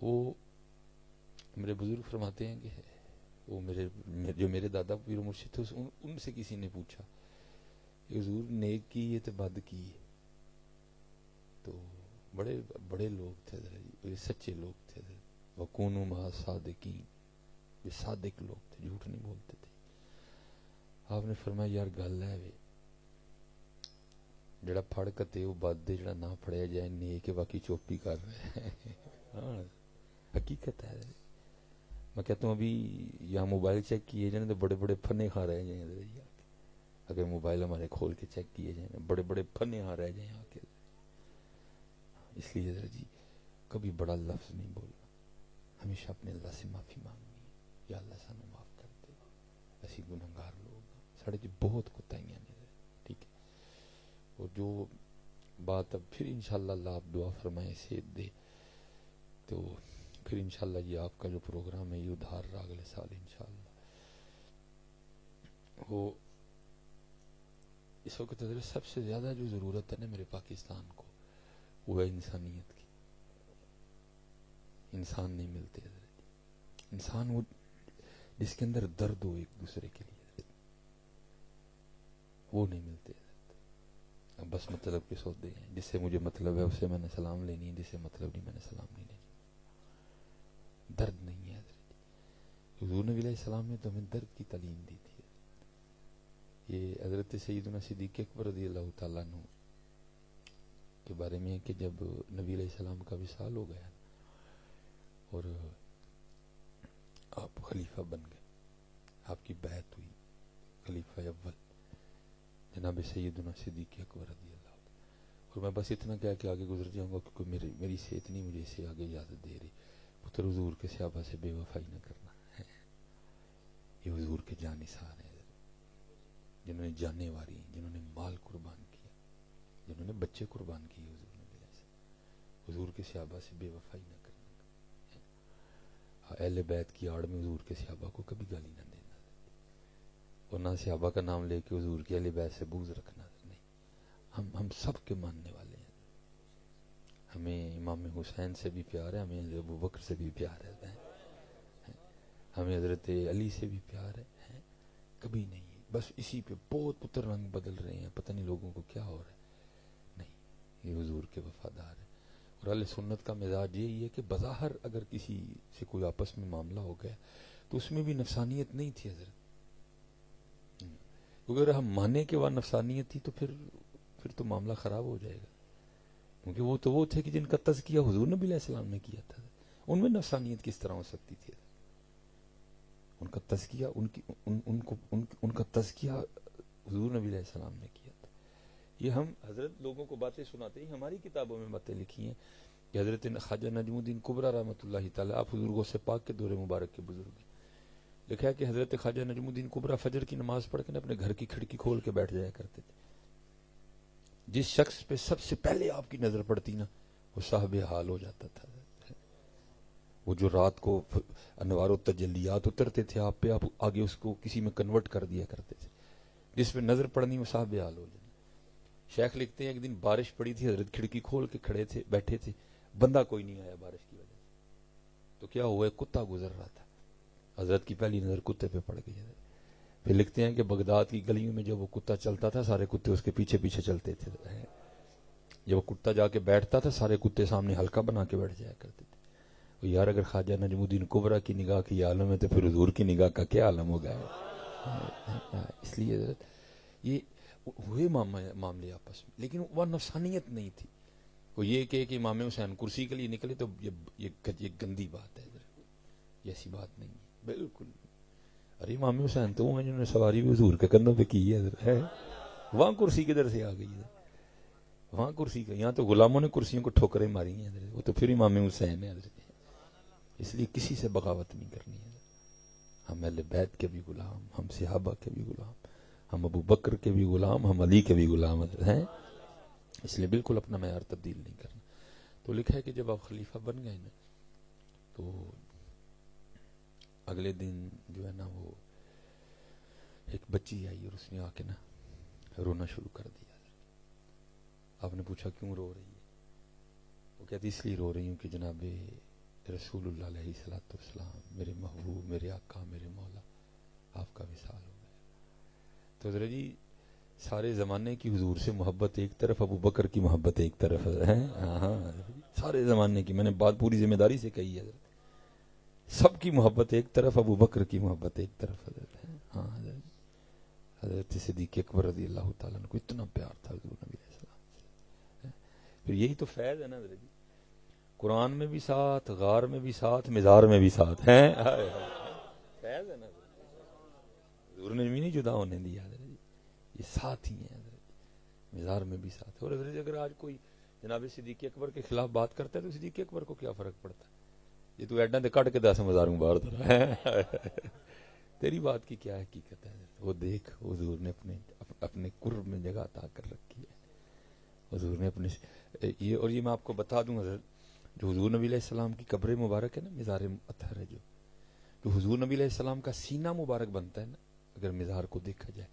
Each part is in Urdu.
وہ میرے بزرگ فرماتے ہیں کہ وہ جو میرے دادا پیر و مرشد تھے ان سے کسی نے پوچھا کہ حضور نیک کی ہے تو بد کی ہے؟ تو بڑے بڑے لوگ تھے بڑے سچے لوگ تھے، وَكُونُوا مَعَ الصَّادِقِينَ، یہ صادق لوگ تھے، جھوٹ نہیں بولتے تھے۔ آپ نے فرمایا یار گل ہے وے جڑا پھڑ کتے وہ بد دے، جڑا نہ پھڑیا جائے نیک باقی چوپی کر رہے ہاں حقیقت ہے۔ میں کہتا ہوں ابھی یہاں موبائل چیک کیے جائیں تو بڑے بڑے پھنے کھا رہے جائیں، اگر موبائل ہمارے کھول کے چیک کیے جائیں بڑے بڑے پھنے کھا رہ جائیں آ کے۔ اس لیے حضرت جی کبھی بڑا لفظ نہیں بولنا، ہمیشہ اپنے اللہ سے معافی مانگنی ہے، یا اللہ سانو معاف کر دے، اسی گنہگار لوگ ہیں، ساڑھے جی بہت کوتاہیاں نے، ٹھیک ہے۔ اور جو بات اب پھر انشاءاللہ اللہ آپ دعا فرمائیں صحت دے، تو پھر انشاءاللہ یہ آپ کا جو پروگرام ہے یہ ادھار رہا اگلے سال انشاءاللہ۔ وہ اس وقت حضرت سب سے زیادہ جو ضرورت ہے نا میرے پاکستان کو، وہ ہے انسانیت کی۔ انسان نہیں ملتے حضرت، انسان وہ جس کے اندر درد ہو ایک دوسرے کے لیے حضرت، وہ نہیں ملتے حضرت۔ اب بس مطلب کے سودے ہیں، جس سے مجھے مطلب ہے اسے میں نے سلام لینی ہے، جس سے مطلب نہیں میں نے سلام نہیں لینی۔ درد نہیں ہے حضرت۔ حضور نبی علیہ السلام نے تو ہمیں درد کی تعلیم دی تھی۔ یہ حضرت سیدنا صدیق اکبر رضی اللہ تعالیٰ عنہ کے بارے میں ہے کہ جب نبی علیہ السلام کا وصال ہو گیا اور آپ خلیفہ بن گئے، آپ کی بیعت ہوئی خلیفہ اول جناب سیدنا صدیق اکبر رضی اللہ عنہ۔ اور میں بس اتنا کہہ کے آگے گزر جاؤں گا کیونکہ میری صحت نہیں مجھے اسے آگے اجازت دے رہی۔ پتر حضور کے صحابہ سے بے وفائی نہ کرنا ہے، یہ حضور کے جان نثار ہیں جنہوں نے جانیں واری، جنہوں نے مال قربان کیا، جنہوں نے بچے قربان کیے حضور نے بلا سے، حضور کے صحابہ سے بے وفائی نہ کرنا۔ اہل بیت کی آڑ میں حضور کے صحابہ کو کبھی گالی نہ دینا، اور نہ صحابہ کا نام لے کے حضور کے اہل بیت سے بغض رکھنا نہیں۔ ہم سب کے ماننے والے ہیں، ہمیں امام حسین سے بھی پیار ہے، ہمیں حضرت ابوبکر سے بھی پیار ہے، ہمیں حضرت علی سے بھی پیار ہے، کبھی نہیں۔ بس اسی پہ بہت پتر رنگ بدل رہے ہیں، پتہ نہیں لوگوں کو کیا ہو رہا ہے۔ نہیں، یہ حضور کے وفادار ہیں۔ اور اہل سنت کا مزاج یہی ہے کہ بظاہر اگر کسی سے کوئی آپس میں معاملہ ہو گیا تو اس میں بھی نفسانیت نہیں تھی حضرت، کیونکہ اگر ہم مانے کہ وہ نفسانیت تھی تو پھر تو معاملہ خراب ہو جائے گا، کیونکہ وہ تھے کہ جن کا تزکیہ حضور نبی علیہ السلام نے کیا تھا، ان میں نفسانیت کس طرح ہو سکتی تھی؟ ان کا تزکیہ ان کا تزکیہ حضور نبی علیہ السلام نے کیا تھا۔ یہ ہم حضرت لوگوں کو باتیں سناتے ہیں، ہماری کتابوں میں باتیں لکھی ہیں کہ حضرت خواجہ نجم الدین کبریٰ رحمۃ اللہ تعالی، آپ حضور غوث پاک کے دور مبارک کے بزرگ ہیں، لکھا ہے کہ حضرت خواجہ نجم الدین کبریٰ فجر کی نماز پڑھ کے اپنے گھر کی کھڑکی کھول کے بیٹھ جایا کرتے تھے۔ جس شخص پہ سب سے پہلے آپ کی نظر پڑتی نا وہ صاحب حال ہو جاتا تھا۔ وہ جو رات کو انوار و تجلیات اترتے تھے آپ پہ، آپ آگے اس کو کسی میں کنورٹ کر دیا کرتے تھے، جس پہ نظر پڑنی وہ صاحب حال ہو جانا۔ شیخ لکھتے ہیں ایک دن بارش پڑی تھی، حضرت کھڑکی کھول کے کھڑے تھے، بیٹھے تھے، بندہ کوئی نہیں آیا بارش کی وجہ سے، تو کیا ہوا، کتا گزر رہا تھا، حضرت کی پہلی نظر کتے پہ پڑ گئی۔ پھر لکھتے ہیں کہ بغداد کی گلیوں میں جب وہ کتا چلتا تھا سارے کتے اس کے پیچھے پیچھے چلتے تھے، جب وہ کتا جا کے بیٹھتا تھا سارے کتے سامنے حلقہ بنا کے بیٹھ جایا کرتے تھے۔ یار اگر خواجہ نجم الدین کبریٰ کی نگاہ کی عالم ہے تو پھر حضور کی نگاہ کا کیا عالم ہوگا؟ اس لیے حضرت یہ ہوئے معاملے آپس میں، لیکن وہ نفسانیت نہیں تھی۔ وہ یہ کہ امام حسین کرسی کے لیے نکلے تو یہ گندی بات ہے حضرت، یہ ایسی بات نہیں ہے بالکل۔ ارے امام حسین تو وہ ہیں جنہوں نے سواری بھی حضور کے کندھوں پہ کی ہے حضرت، وہاں کرسی کدھر سے آ گئی ہے؟ وہاں کرسی کا، یہاں تو غلاموں نے کرسیوں کو ٹھوکریں ماری ہیں حضرت، وہ تو پھر امام حسین ہے حضرت۔ اس لیے کسی سے بغاوت نہیں کرنی ہے، ہم اہل بیت کے بھی غلام، ہم صحابہ کے بھی غلام، ہم ابو بکر کے بھی غلام، ہم علی کے بھی غلام ہیں، اس لیے بالکل اپنا معیار تبدیل نہیں کرنا۔ تو لکھا ہے کہ جب آپ خلیفہ بن گئے نا تو اگلے دن جو ہے نا وہ ایک بچی آئی اور اس نے آ کے نا رونا شروع کر دیا۔ آپ نے پوچھا کیوں رو رہی ہے؟ وہ کہتی اس لیے رو رہی ہوں کہ جناب رسول اللہ علیہ الصلوۃ والسلام، میرے محبوب، میرے آقا، میرے مولا، آپ کا وصال ہو گیا. تو حضرت جی سارے زمانے کی حضور سے محبت ایک طرف، ابو بکر کی محبت ایک طرف ہے. ہاں سارے زمانے کی، میں نے بات پوری ذمہ داری سے کہی ہے، سب کی محبت ایک طرف، ابو بکر کی محبت ایک طرف حضرت ہے. ہاں حضرت صدیق اکبر رضی اللہ تعالیٰ عنہ کو اتنا پیار تھا حضور نبی علیہ السلام سے. پھر یہی تو فیض ہے نا حضرت جی، قرآن میں بھی ساتھ، غار میں بھی ساتھ، مزار میں بھی ساتھ ہیں. فیض ہے نا حضور نے بھی نہیں جدا ہونے دیا حضرت جی، یہ ساتھ ہی ہیں حضرت جی، مزار میں بھی ساتھ. اور حضرت جی اگر آج کوئی جناب صدیق اکبر کے خلاف بات کرتا ہے تو صدیق اکبر کو کیا فرق پڑتا ہے؟ یہ تو ایڈا دے کٹ کے 10 مزار مبارک دے رہا ہے. تیری بات کی کیا حقیقت ہے؟ وہ دیکھ حضور نے اپنے قرب میں جگہ عطا کر رکھی ہے. حضور نے اپنے یہ، اور یہ میں آپ کو بتا دوں حضرت، جو حضور نبی علیہ السلام کی قبر مبارک ہے نا، مزار اطہر ہے، جو حضور نبی علیہ السلام کا سینہ مبارک بنتا ہے نا، اگر مزار کو دیکھا جائے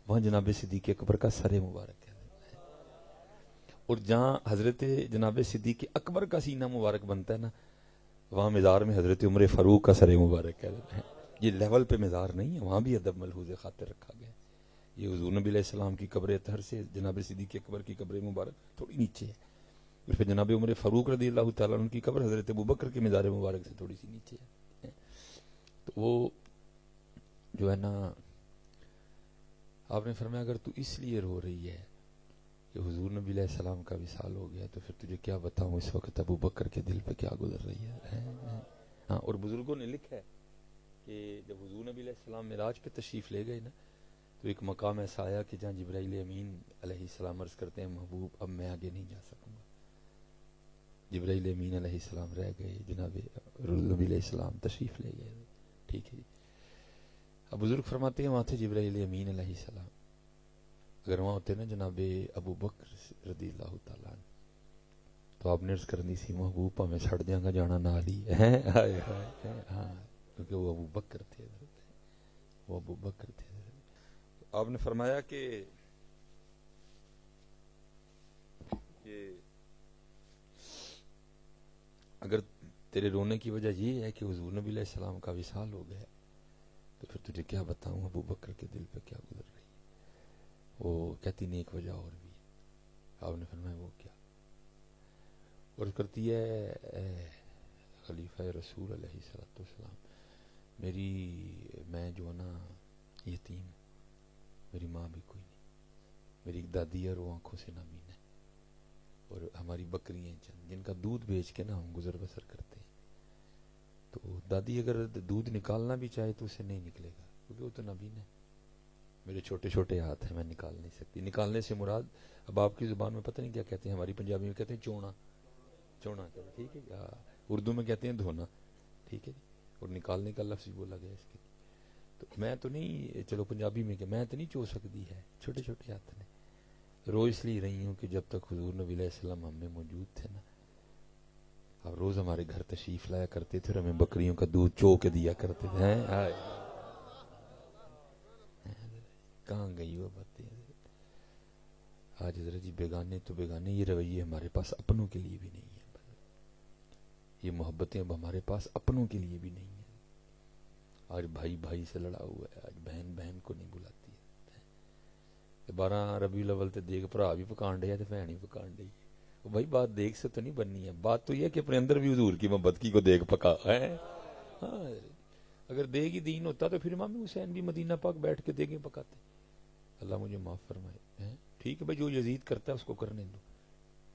وہاں جناب صدیق اکبر کا سر مبارک ہے. اور جہاں حضرت جناب صدیق اکبر کا سینہ مبارک بنتا ہے نا، وہاں مزار میں حضرت عمر فاروق کا سر مبارک ہے. یہ لیول پہ مزار نہیں ہے، وہاں بھی ادب ملحوظ خاطر رکھا گیا ہے. یہ حضور نبی علیہ السلام کی قبر اطہر سے جناب صدیق اکبر کی قبر مبارک تھوڑی نیچے ہے، اور پھر جناب عمر فاروق رضی اللہ تعالیٰ عنہ کی قبر حضرت ابوبکر کے مزار مبارک سے تھوڑی سی نیچے ہے. تو وہ جو ہے نا، آپ نے فرمایا اگر تو اس لیے رو رہی ہے کہ حضور نبی علیہ السلام کا وصال ہو گیا، تو پھر تجھے کیا بتاؤں اس وقت ابو بکر کے دل پہ کیا گزر رہی ہے. ہاں، اور بزرگوں نے لکھا ہے کہ جب حضور نبی علیہ السلام معراج پہ تشریف لے گئے نا، تو ایک مقام ایسا آیا کہ جہاں جبرائیل امین علیہ السلام عرض کرتے ہیں محبوب اب میں آگے نہیں جا سکوں گا. جبرائیل امین علیہ السلام رہ گئے، جناب نبی علیہ السلام تشریف لے گئے. ٹھیک ہے جی. اب بزرگ فرماتے ہیں وہاں تھے جبرائیل امین علیہ السلام. اگر وہاں ہوتے نا جناب ابو بکر رضی اللہ تعالیٰ عنہ، تو آپ نے عرض کرنی سی محبوب میں چھڑ جاؤں گا جانا نال ہی ہے. ہاں، کیونکہ وہ ابو بکر تھے، وہ ابو بکر تھے. آپ نے فرمایا کہ اگر تیرے رونے کی وجہ یہ ہے کہ حضور نبی علیہ السلام کا وصال ہو گیا، تو پھر تجھے کیا بتاؤں ابو بکر کے دل پہ کیا گزر رہی ہے. وہ کہتی نہیں ایک وجہ اور بھی ہے. آپ نے فرمایا وہ کیا؟ اور کرتی ہے خلیفہ رسول علیہ الصلوۃ والسلام، میں جو ہے نا یتیم، میری ماں بھی کوئی نہیں، میری ایک دادی ہے وہ آنکھوں سے نابین ہے، اور ہماری بکریاں چند جن کا دودھ بیچ کے نا ہم گزر بسر کرتے ہیں. تو دادی اگر دودھ نکالنا بھی چاہے تو اسے نہیں نکلے گا کیونکہ وہ تو نابین ہے. میرے چھوٹے چھوٹے ہاتھ ہیں، میں نکال نہیں سکتی. نکالنے سے مراد اب آپ کی زبان میں پتہ نہیں کیا کہتے ہیں، ہماری پنجابی میں کہتے ہیں چونا، چونا کہتے ہیں. ٹھیک ہے، اردو میں کہتے ہیں دھونا. ٹھیک ہے جی. اور نکالنے کا لفظ بولا گیا اس کے. تو میں تو نہیں، چلو پنجابی میں کہ میں تو نہیں چو سکتی ہے، چھوٹے چھوٹے ہاتھ نے. رو اس لیے رہی ہوں کہ جب تک حضور نبی علیہ السلام ہم میں موجود تھے نا، آپ روز ہمارے گھر تشریف لایا کرتے تھے اور ہمیں بکریوں کا دودھ چو کے دیا کرتے تھے. کہاں گئی وہ باتیں آج حضرت جی؟ بیگانے تو بیگانے، یہ رویے ہمارے پاس اپنوں کے لیے بھی نہیں ہے. یہ محبتیں اب ہمارے پاس اپنوں کے لیے بھی نہیں ہیں. آج بھائی بھائی سے لڑا ہوا ہے، آج بہن بہن کو نہیں بلاتی ہے. 12 ربیع الاول تے دیکھ بھرا بھی پکان ڈیا تے بہن بھی پکان ڈی. بھائی بات دیکھ سے تو نہیں بننی ہے، بات تو یہ کہ اپنے اندر بھی حضور کی محبت کی کو دیکھ پکا ہے. ہاں، اگر دیکھ ہی دین ہوتا تو پھر امام حسین بھی مدینہ پاک بیٹھ کے دیکھیں پکاتے. اللہ مجھے معاف فرمائے. ٹھیک ہے بھائی، جو یزید کرتا ہے اس کو کرنے دو.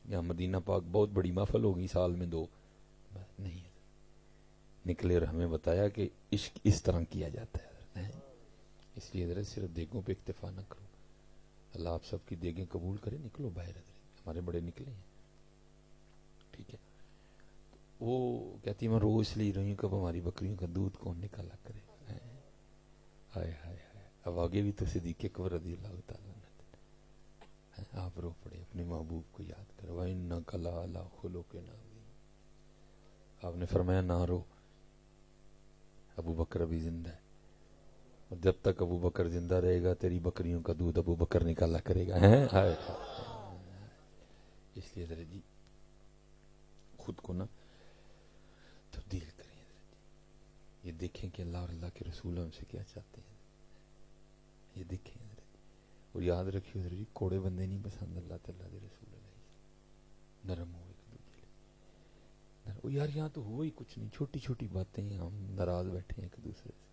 یہاں مدینہ پاک بہت بڑی محفل ہوگی سال میں 2 نہیں نکلے، اور ہمیں بتایا کہ عشق اس طرح کیا جاتا ہے. اس لیے حضرت صرف دیگوں پہ اکتفا نہ کرو. اللہ آپ سب کی دیگیں قبول کرے. نکلو باہر حضرت، ہمارے بڑے نکلے ہیں. ٹھیک ہے. وہ کہتی میں رو اس لیے رہی ہوں کہ اب ہماری بکریوں کا دودھ کون نکالا کرے. ہائے ہائے ہائے. اب آگے بھی تو صدیق اکبر رضی اللہ تعالیٰ عنہ آپ رو پڑے، اپنے محبوب کو یاد کرو. وَإِنَّكَ لَعَلَىٰ خُلُقٍ عَظِيمٍ. آپ نے فرمایا نہ رو، ابو بکر ابھی زندہ ہے، اور جب تک ابو بکر زندہ رہے گا تیری بکریوں کا دودھ ابو بکر نکالا کرے گا. اس لیے حضرت جی خود کو نا تبدیل یہ دیکھیں کہ اللہ اور اللہ کے رسول ہم سے کیا چاہتے ہیں، یہ دیکھیں حضرت جی۔ اور یاد رکھیے حضرت جی، کوڑے بندے نہیں پسند اللہ تعالیٰ کے رسول اللہ، نرم ہو ایک دوسرے سے۔ وہ یار یہاں تو ہوا ہی کچھ نہیں، چھوٹی چھوٹی باتیں ہیں، ہم ناراض بیٹھے ہیں ایک دوسرے سے۔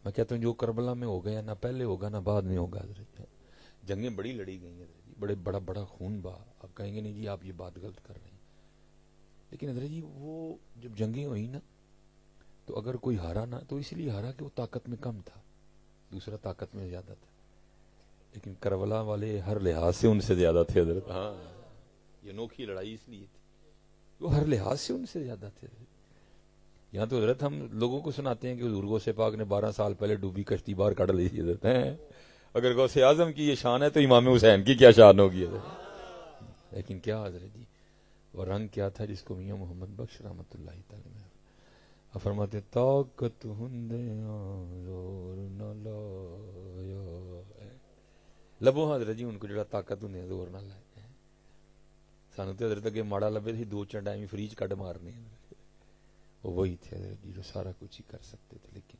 میں کہتا ہوں جو کربلا میں ہو گیا نہ پہلے ہوگا نہ بعد میں ہوگا حضرت جی۔ جنگیں بڑی لڑی گئی ہیں حضرت جی، بڑے بڑا خون بہا۔ آپ کہیں گے نہیں جی آپ یہ بات غلط کر رہے ہیں، لیکن حضرت جی وہ جب جنگیں ہوئی نا تو اگر کوئی ہارا نا تو اس لیے ہارا کہ وہ طاقت میں کم تھا، دوسرا طاقت میں زیادہ تھا، لیکن کربلا والے ہر لحاظ سے ان سے زیادہ تھے حضرت۔ ہاں یہ انوکھی لڑائی اس لیے تھی، وہ ہر لحاظ سے ان سے زیادہ تھے حضرت۔ یہاں تو حضرت ہم لوگوں کو سناتے ہیں کہ حضور غوث پاک نے 12 سال پہلے ڈوبی کشتی باہر کاٹ لی تھی حضرت ہیں۔ اگر غوث اعظم کی یہ شان ہے تو امام حسین کی کیا شان ہوگی حضرت۔ لیکن کیا حضرت جی وہ رنگ کیا تھا جس کو میاں محمد بخش رحمۃ اللہ تعالی میں فرماتے طاقت ہندیاں زور نہ لایا، لبو حضرت جی ان کو جڑا طاقت ہندیاں زور نہ لائے۔ سانو تے حضرت اگے ماڑا لبے تھی 2 چنڈ ایویں فریج کڈ مارنے، وہ وہی تھے حضرت جی جو سارا کچھ ہی کر سکتے تھے، لیکن